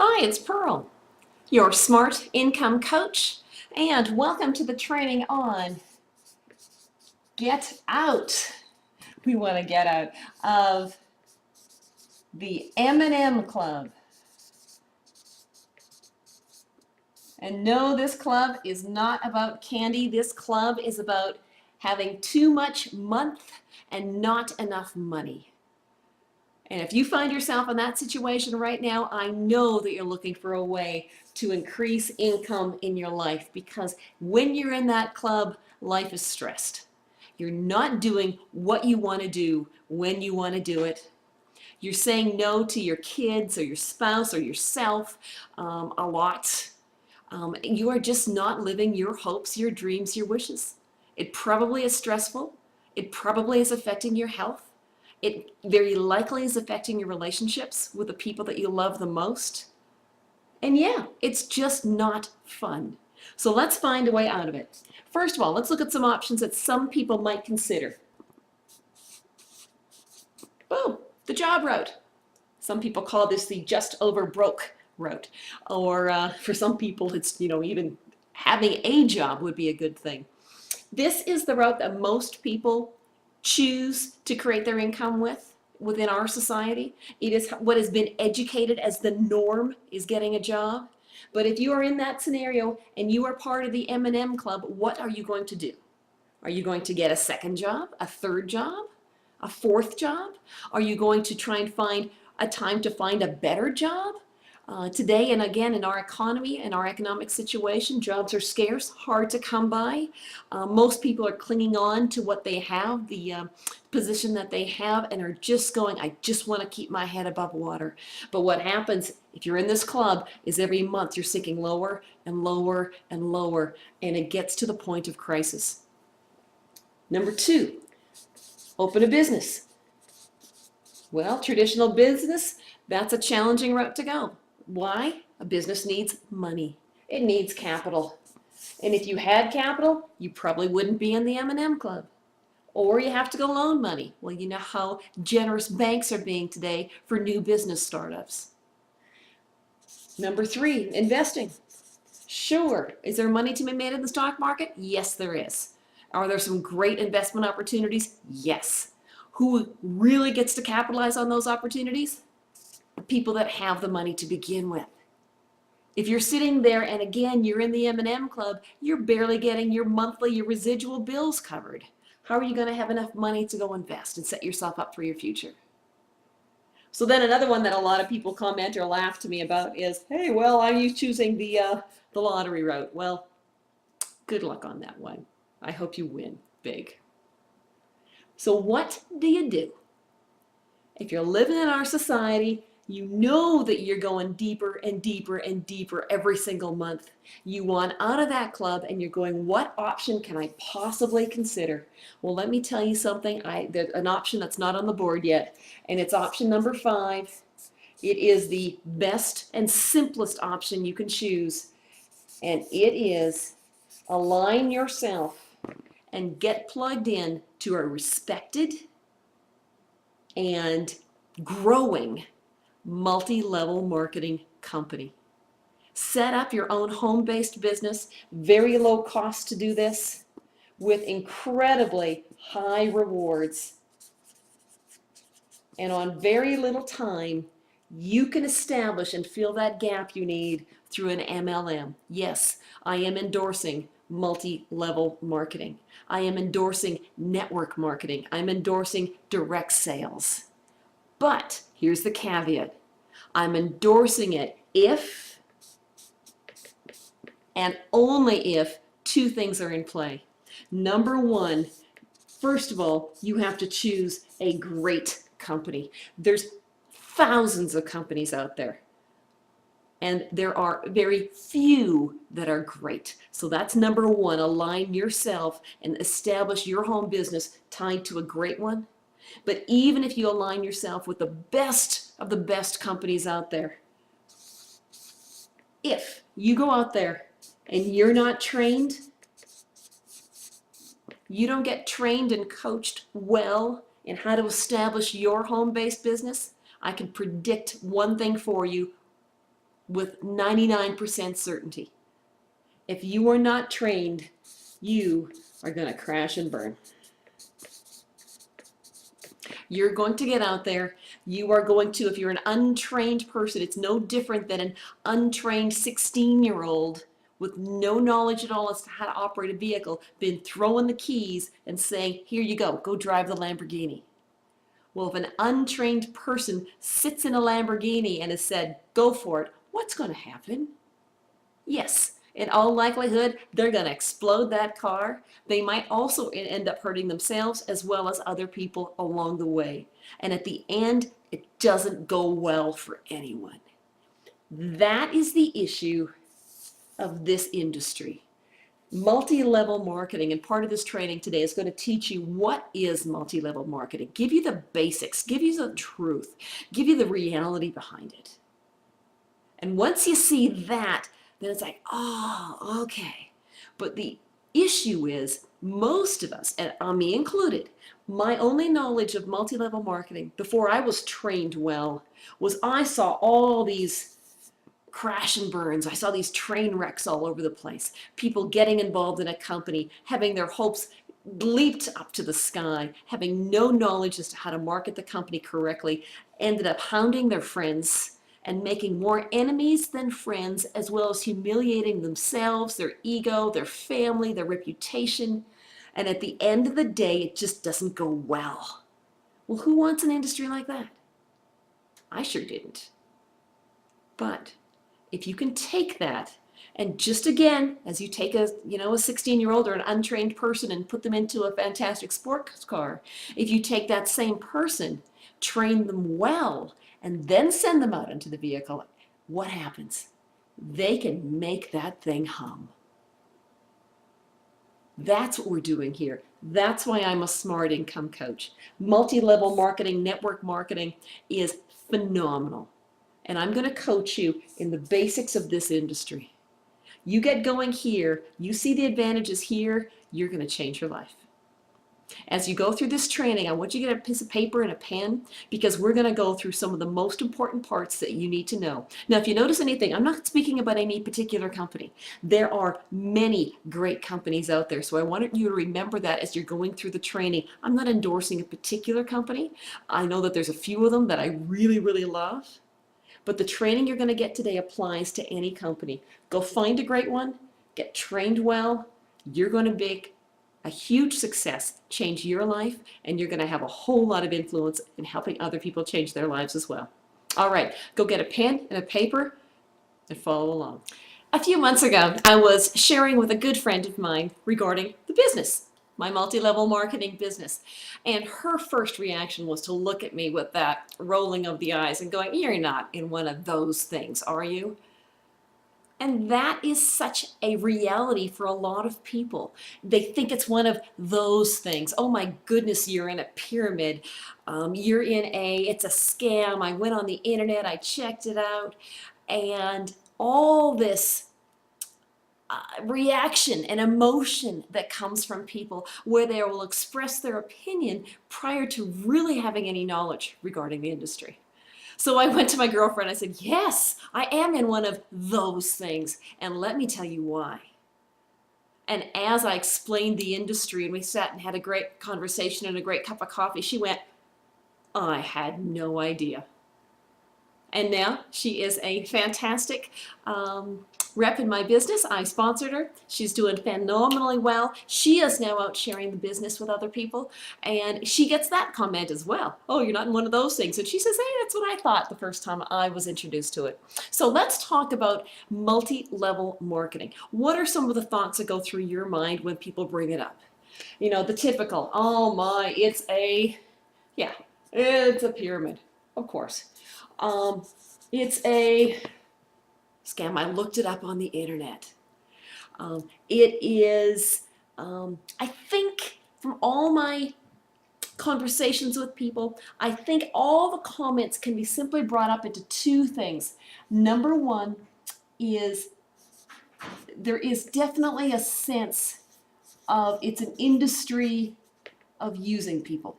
Hi, it's Pearl, your smart income coach, and welcome to the training on Get Out. We want to get out of the M&M Club. And no, this club is not about candy. This club is about having too much month and not enough money. And if you find yourself in that situation right now, I know that you're looking for a way to increase income in your life, because when you're in that club, life is stressed. You're not doing what you want to do when you want to do it. You're saying no to your kids or your spouse or yourself a lot. You are just not living your hopes, your dreams, your wishes. It probably is stressful. It probably is affecting your health. It very likely is affecting your relationships with the people that you love the most. And yeah, it's just not fun. So let's find a way out of it. First of all, let's look at some options that some people might consider. Boom, the job route. Some people call this the just over broke route. Or for some people, it's, even having a job would be a good thing. This is the route that most people choose to create their income within our society. It is what has been educated as the norm, is getting a job. But if you are in that scenario and you are part of the M&M Club, what are you going to do? Are you going to get a second job, a third job, a fourth job? Are you going to try and find a time to find a better job? Today, and again, in our economy and our economic situation, jobs are scarce, hard to come by. Most people are clinging on to what they have, the position that they have, and are just going, I just want to keep my head above water. But what happens if you're in this club is every month you're sinking lower and lower and lower, and it gets to the point of crisis. Number two, open a business. Well, traditional business, that's a challenging route to go. Why? A business needs money. It needs capital. And if you had capital, you probably wouldn't be in the M&M Club. Or you have to go loan money. Well, you know how generous banks are being today for new business startups. Number three, investing. Sure. Is there money to be made in the stock market? Yes, there is. Are there some great investment opportunities? Yes. Who really gets to capitalize on those opportunities? The people that have the money to begin with. If you're sitting there and again you're in the M&M Club, you're barely getting your monthly, your residual bills covered. How are you going to have enough money to go invest and set yourself up for your future? So then another one that a lot of people comment or laugh to me about is, hey, well, are you choosing the lottery route? Well, good luck on that one. I hope you win big. So what do you do? If you're living in our society, you know that you're going deeper and deeper and deeper every single month. You want out of that club and you're going, what option can I possibly consider? Well, let me tell you something. There's an option that's not on the board yet, and it's option number 5. It is the best and simplest option you can choose, and it is align yourself and get plugged in to a respected and growing multi-level marketing company. Set up your own home-based business, very low cost to do this, with incredibly high rewards. And on very little time, you can establish and fill that gap you need through an MLM. Yes, I am endorsing multi-level marketing. I am endorsing network marketing. I'm endorsing direct sales. But here's the caveat. I'm endorsing it if and only if 2 things are in play. Number 1, first of all, you have to choose a great company. There's thousands of companies out there, and there are very few that are great. So that's number 1. Align yourself and establish your home business tied to a great one. But even if you align yourself with the best of the best companies out there, if you go out there and you're not trained, you don't get trained and coached well in how to establish your home-based business, I can predict one thing for you with 99% certainty. If you are not trained, you are going to crash and burn. You're going to get out there. You are going to, if you're an untrained person, it's no different than an untrained 16-year-old with no knowledge at all as to how to operate a vehicle, been throwing the keys and saying, here you go drive the Lamborghini. Well, if an untrained person sits in a Lamborghini and has said, go for it, what's going to happen? Yes, in all likelihood, they're going to explode that car. They might also end up hurting themselves as well as other people along the way. And at the end, it doesn't go well for anyone. That is the issue of this industry. Multi-level marketing, and part of this training today is going to teach you what is multi-level marketing, give you the basics, give you the truth, give you the reality behind it. And once you see that, then it's like, oh, okay. But the issue is most of us, and me included, my only knowledge of multi-level marketing before I was trained well was I saw all these crash and burns. I saw these train wrecks all over the place. People getting involved in a company, having their hopes leaped up to the sky, having no knowledge as to how to market the company correctly, ended up hounding their friends and making more enemies than friends, as well as humiliating themselves, their ego, their family, their reputation. And at the end of the day, it just doesn't go well. Well, who wants an industry like that? I sure didn't. But if you can take that and just again, as you take a 16-year-old or an untrained person and put them into a fantastic sports car, if you take that same person, train them well, and then send them out into the vehicle, what happens? They can make that thing hum. That's what we're doing here. That's why I'm a smart income coach. Multi-level marketing, network marketing is phenomenal. And I'm going to coach you in the basics of this industry. You get going here, you see the advantages here, you're going to change your life. As you go through this training, I want you to get a piece of paper and a pen because we're going to go through some of the most important parts that you need to know. Now, if you notice anything, I'm not speaking about any particular company. There are many great companies out there, so I want you to remember that as you're going through the training. I'm not endorsing a particular company. I know that there's a few of them that I really, really love. But the training you're going to get today applies to any company. Go find a great one, get trained well. You're going to make a huge success, change your life, and you're going to have a whole lot of influence in helping other people change their lives as well. All right, go get a pen and a paper and follow along. A few months ago, I was sharing with a good friend of mine regarding the business, my multi-level marketing business. And her first reaction was to look at me with that rolling of the eyes and going, you're not in one of those things, are you? And that is such a reality for a lot of people. They think it's one of those things. Oh my goodness, you're in a pyramid. It's a scam. I went on the internet, I checked it out, and all this reaction and emotion that comes from people where they will express their opinion prior to really having any knowledge regarding the industry. So I went to my girlfriend, I said, yes, I am in one of those things, and let me tell you why. And as I explained the industry and we sat and had a great conversation and a great cup of coffee, she went, I had no idea. And now she is a fantastic rep in my business. I sponsored her. She's doing phenomenally well. She is now out sharing the business with other people. And she gets that comment as well. Oh, you're not in one of those things. And she says, hey, that's what I thought the first time I was introduced to it. So let's talk about multi-level marketing. What are some of the thoughts that go through your mind when people bring it up? You know, the typical, oh my, it's a pyramid, of course. It's a scam. I looked it up on the internet. It is, I think from all my conversations with people, I think all the comments can be simply brought up into two things. Number one is there is definitely a sense of it's an industry of using people.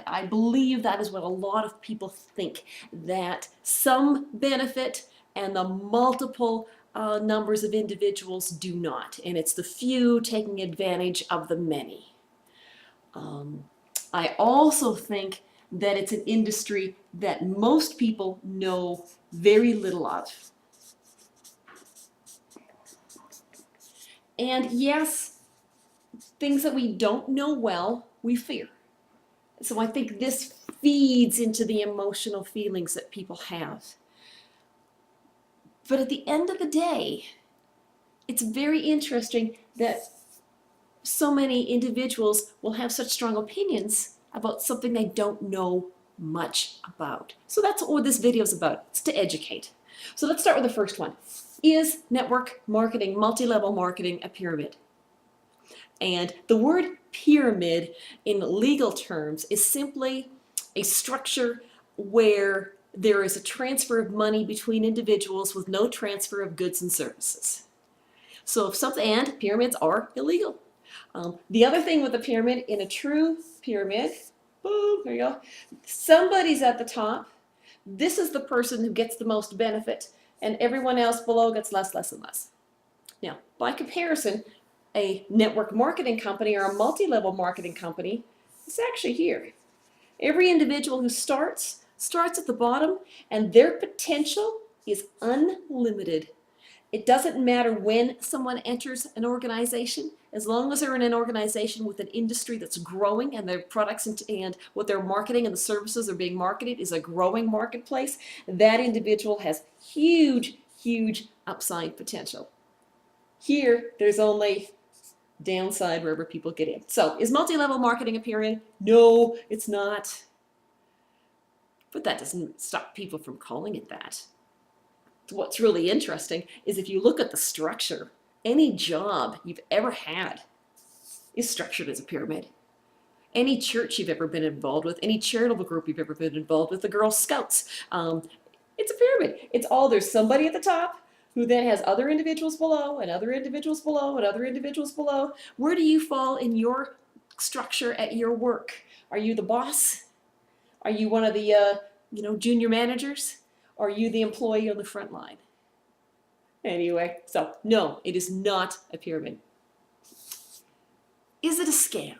I believe that is what a lot of people think, that some benefit and the multiple numbers of individuals do not. And it's the few taking advantage of the many. I also think that it's an industry that most people know very little of. And yes, things that we don't know well, we fear. So I think this feeds into the emotional feelings that people have. But at the end of the day, it's very interesting that so many individuals will have such strong opinions about something they don't know much about. So that's what this video is about. It's to educate. So let's start with the first one. Is network marketing, multi-level marketing, a pyramid? And the word pyramid in legal terms is simply a structure where there is a transfer of money between individuals with no transfer of goods and services. So if something, and pyramids are illegal. The other thing with a pyramid, in a true pyramid, boom, there you go, somebody's at the top. This is the person who gets the most benefit, and everyone else below gets less, less, and less. Now, by comparison, a network marketing company or a multi-level marketing company is actually here. Every individual who starts at the bottom, and their potential is unlimited. It doesn't matter when someone enters an organization, as long as they're in an organization with an industry that's growing and their products and what they're marketing and the services are being marketed is a growing marketplace, that individual has huge, huge upside potential. Here, there's only downside wherever people get in. So, is multi-level marketing a pyramid? No, it's not. But that doesn't stop people from calling it that. What's really interesting is if you look at the structure, any job you've ever had is structured as a pyramid. Any church you've ever been involved with, any charitable group you've ever been involved with, the Girl Scouts, it's a pyramid. It's all, there's somebody at the top who then has other individuals below and other individuals below and other individuals below. Where do you fall in your structure at your work? Are you the boss? Are you one of the junior managers? Or are you the employee on the front line? Anyway, so no, it is not a pyramid. Is it a scam?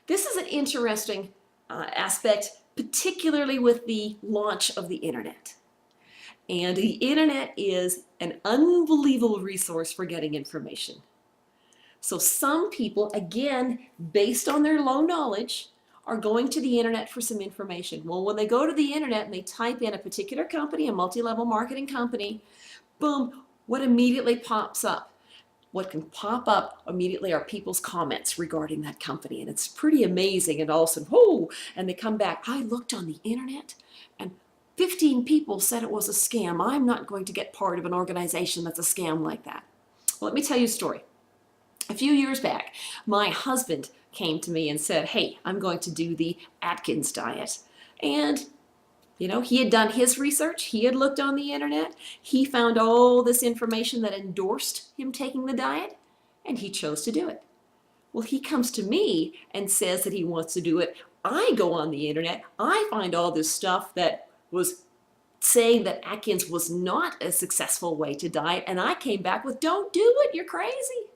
This is an interesting aspect, particularly with the launch of the internet. And the internet is an unbelievable resource for getting information. So some people, again, based on their low knowledge, are going to the internet for some information. Well, when they go to the internet and they type in a particular company, a multi-level marketing company, boom, what immediately pops up? What can pop up immediately are people's comments regarding that company. And it's pretty amazing. And all of a sudden, whoo, and they come back, I looked on the internet and 15 people said it was a scam. I'm not going to get part of an organization that's a scam like that. Well, let me tell you a story. A few years back, my husband came to me and said, hey, I'm going to do the Atkins diet. And, he had done his research. He had looked on the internet. He found all this information that endorsed him taking the diet, and he chose to do it. Well, he comes to me and says that he wants to do it. I go on the internet. I find all this stuff that was saying that Atkins was not a successful way to diet, and I came back with, don't do it, you're crazy.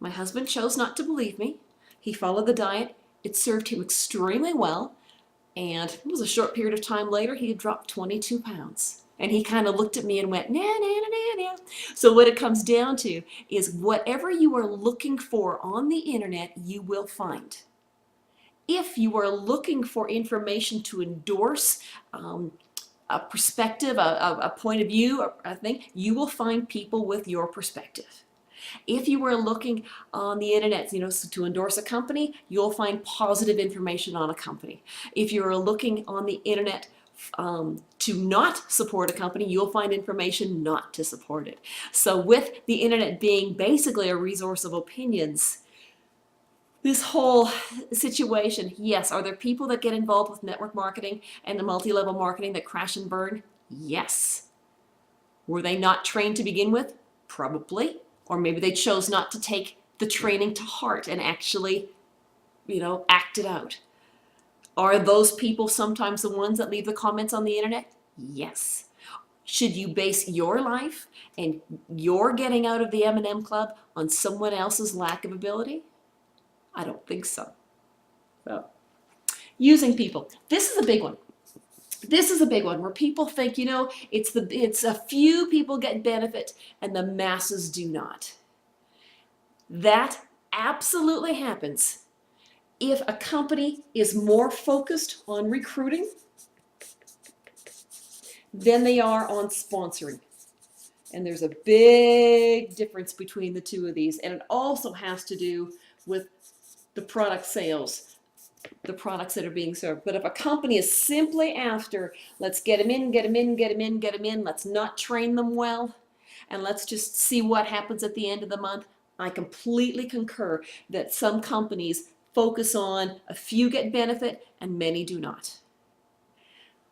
My husband chose not to believe me. He followed the diet. It served him extremely well. And it was a short period of time later, he had dropped 22 pounds. And he kind of looked at me and went, nah, nah, nah, nah, nah. So what it comes down to is whatever you are looking for on the internet, you will find. If you are looking for information to endorse a perspective, a point of view, I think, you will find people with your perspective. If you are looking on the internet, to endorse a company, you'll find positive information on a company. If you are looking on the internet to not support a company, you'll find information not to support it. So with the internet being basically a resource of opinions, this whole situation, yes, are there people that get involved with network marketing and the multi-level marketing that crash and burn? Yes. Were they not trained to begin with? Probably. Or maybe they chose not to take the training to heart and actually, act it out. Are those people sometimes the ones that leave the comments on the internet? Yes. Should you base your life and your getting out of the M&M Club on someone else's lack of ability? I don't think so. So, using people. This is a big one. This is a big one where people think, it's a few people get benefit and the masses do not. That absolutely happens if a company is more focused on recruiting than they are on sponsoring. And there's a big difference between the two of these. And it also has to do with the product sales, the products that are being served. But if a company is simply after, let's get them in, get them in, get them in, get them in, let's not train them well, and let's just see what happens at the end of the month, I completely concur that some companies focus on a few get benefit and many do not.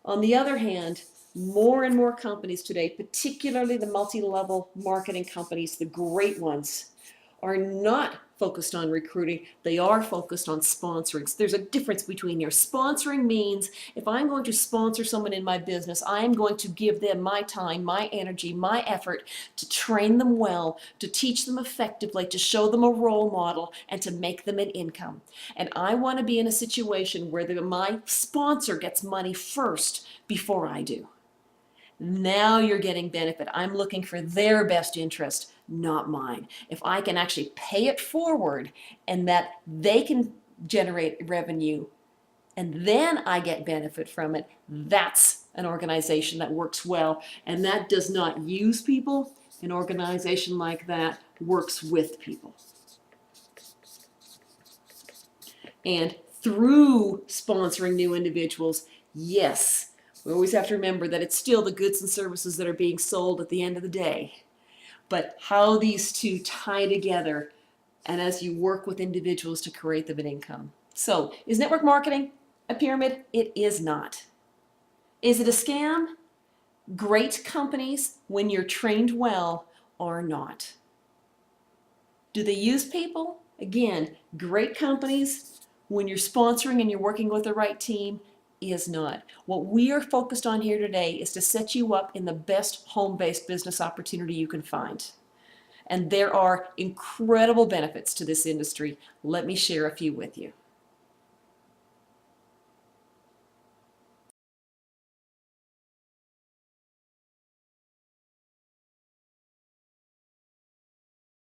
On the other hand, more and more companies today, particularly the multi-level marketing companies, the great ones, are not focused on recruiting. They are focused on sponsoring. So there's a difference between here. Sponsoring means if I'm going to sponsor someone in my business, I'm going to give them my time, my energy, my effort to train them well, to teach them effectively, to show them a role model, and to make them an income. And I want to be in a situation where my sponsor gets money first before I do. Now you're getting benefit. I'm looking for their best interest, not mine. If I can actually pay it forward and that they can generate revenue and then I get benefit from it, that's an organization that works well. And that does not use people. An organization like that works with people. And through sponsoring new individuals, yes, we always have to remember that it's still the goods and services that are being sold at the end of the day. But how these two tie together and as you work with individuals to create them an income. So, is network marketing a pyramid? It is not. Is it a scam? Great companies, when you're trained well, are not. Do they use people? Again, great companies, when you're sponsoring and you're working with the right team, is not. What we are focused on here today is to set you up in the best home-based business opportunity you can find. And there are incredible benefits to this industry. Let me share a few with you.